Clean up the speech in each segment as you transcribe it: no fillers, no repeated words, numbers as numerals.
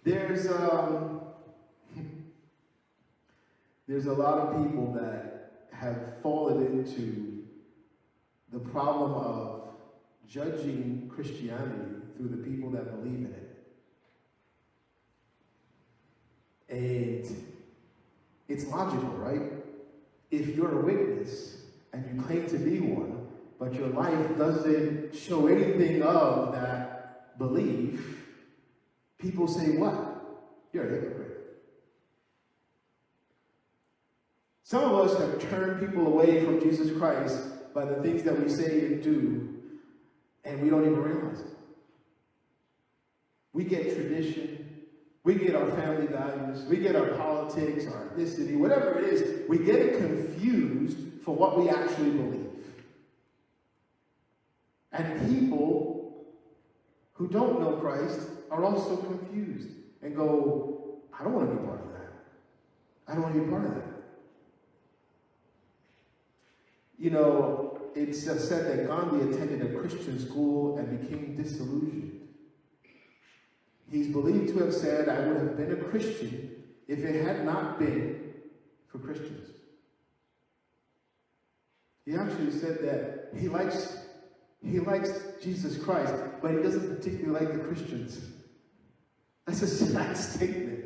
There's there's a lot of people that have fallen into the problem of judging Christianity through the people that believe in it. And it's logical, right? If you're a witness and you claim to be one, but your life doesn't show anything of that belief, people say, what? You're a hypocrite. Some of us have turned people away from Jesus Christ by the things that we say and do, and we don't even realize it. We get tradition, we get our family values, we get our politics, our ethnicity, whatever it is, we get it confused for what we actually believe. And people who don't know Christ are also confused and go, I don't want to be part of that. I don't want to be part of that. You know, it's said that Gandhi attended a Christian school and became disillusioned. He's believed to have said, I would have been a Christian if it had not been for Christians. He actually said that he likes Jesus Christ, but he doesn't particularly like the Christians. That's a sad statement.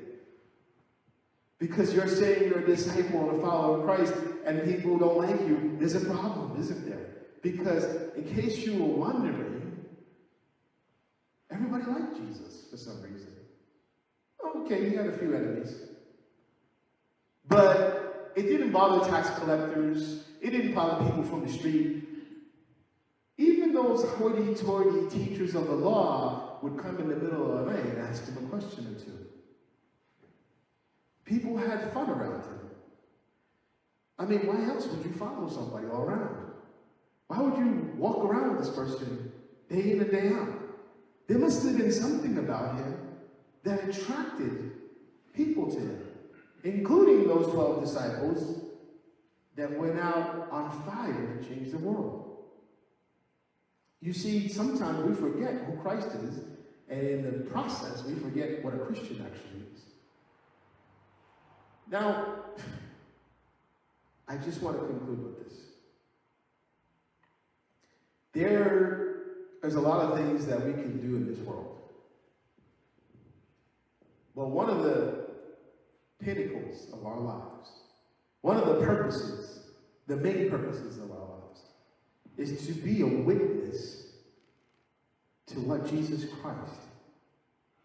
Because you're saying you're a disciple and a follower of Christ, and people don't like you, there's a problem, isn't there? Because in case you were wondering, everybody liked Jesus for some reason. Okay, he had a few enemies. But it didn't bother tax collectors. It didn't bother people from the street. Even those hoity-toity teachers of the law would come in the middle of the night and ask him a question or two. People had fun around him. I mean, why else would you follow somebody all around? Why would you walk around with this person day in and day out? There must have been something about him that attracted people to him, including those 12 disciples that went out on fire to change the world. You see, sometimes we forget who Christ is, and in the process, we forget what a Christian actually is. Now, I just want to conclude with this. There's a lot of things that we can do in this world. But one of the pinnacles of our lives, one of the purposes, the main purposes of our lives, is to be a witness to what Jesus Christ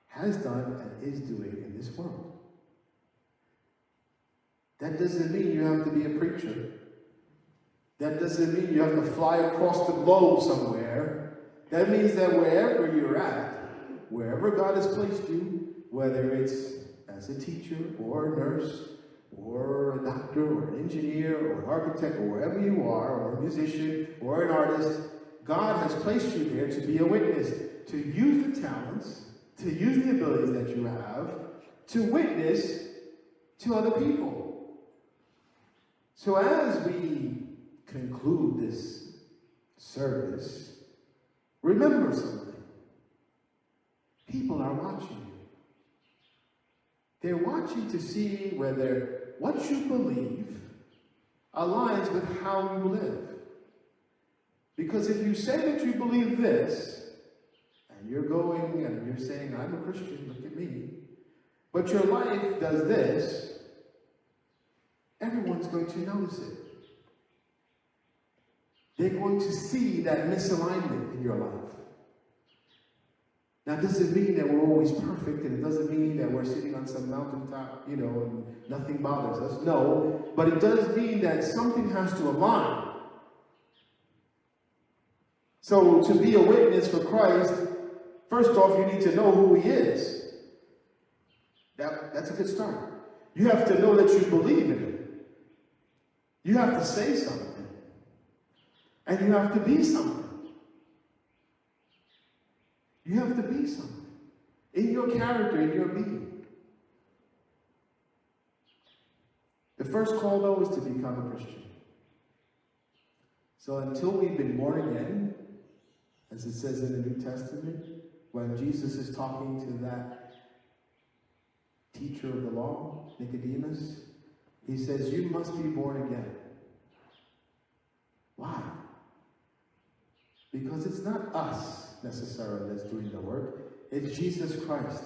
has done and is doing in this world. That doesn't mean you have to be a preacher. That doesn't mean you have to fly across the globe somewhere. That means that wherever you're at, wherever God has placed you, whether it's as a teacher or a nurse or a doctor or an engineer or an architect or wherever you are, or a musician or an artist, God has placed you there to be a witness, to use the talents, to use the abilities that you have, to witness to other people. So as we conclude this service, remember something. People are watching you. They're watching to see whether what you believe aligns with how you live. Because if you say that you believe this, and you're going and you're saying, I'm a Christian, look at me, but your life does this, everyone's going to notice it. They're going to see that misalignment in your life. Now, it doesn't mean that we're always perfect, and it doesn't mean that we're sitting on some mountaintop, and nothing bothers us. No, but it does mean that something has to align. So, to be a witness for Christ, first off, you need to know who he is. That's a good start. You have to know that you believe in him. You have to say something. And you have to be something. You have to be something. In your character, in your being. The first call, though, is to become a Christian. So until we've been born again, as it says in the New Testament, when Jesus is talking to that teacher of the law, Nicodemus, he says, you must be born again. Why? Because it's not us necessarily that's doing the work. It's Jesus Christ.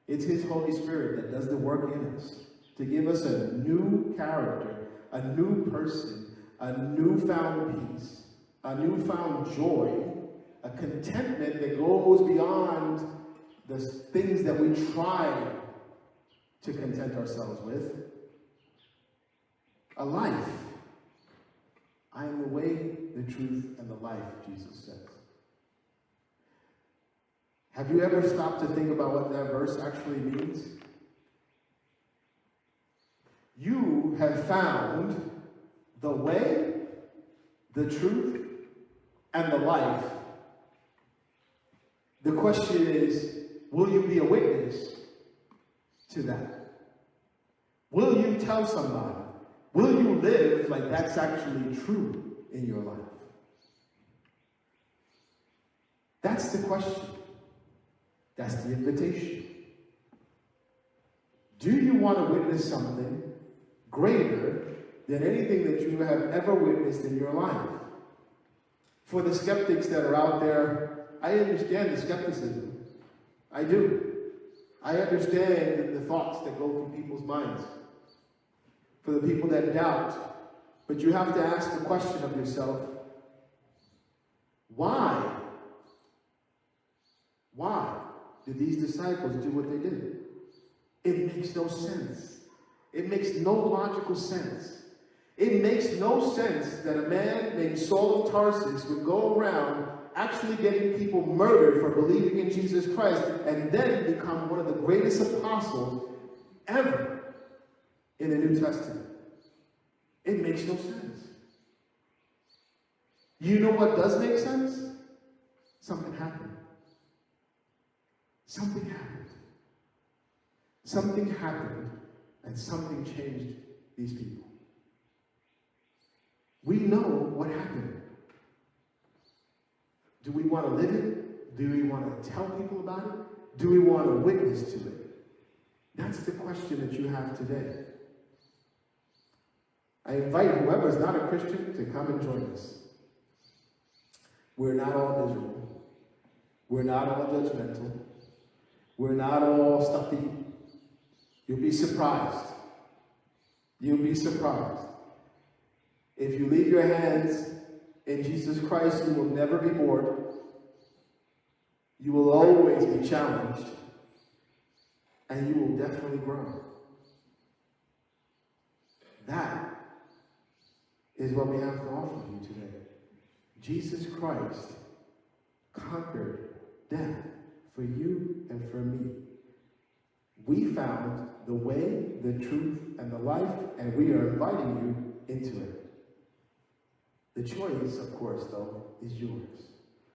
It's his Holy Spirit that does the work in us to give us a new character, a new person, a newfound peace, a newfound joy, a contentment that goes beyond the things that we try to content ourselves with. A life. I am the way, the truth, and the life, Jesus says. Have you ever stopped to think about what that verse actually means? You have found the way, the truth, and the life. The question is, will you be a witness to that? Will you tell somebody? Will you live like that's actually true in your life? That's the question. That's the invitation. Do you want to witness something greater than anything that you have ever witnessed in your life? For the skeptics that are out there, I understand the skepticism. I do. I understand the thoughts that go through people's minds. For the people that doubt. But you have to ask the question of yourself, why? Why did these disciples do what they did? It makes no sense. It makes no logical sense. It makes no sense that a man named Saul of Tarsus would go around actually getting people murdered for believing in Jesus Christ and then become one of the greatest apostles ever in the New Testament. It makes no sense. You know what does make sense? Something happened. Something happened. Something happened, and something changed these people. We know what happened. Do we want to live it? Do we want to tell people about it? Do we want to witness to it? That's the question that you have today. I invite whoever is not a Christian to come and join us. We're not all miserable. We're not all judgmental. We're not all stuffy. You'll be surprised. You'll be surprised. If you leave your hands in Jesus Christ, you will never be bored. You will always be challenged. And you will definitely grow. That is what we have to offer you today. Jesus Christ conquered death for you and for me. We found the way, the truth, and the life, and we are inviting you into it. The choice, of course, though, is yours.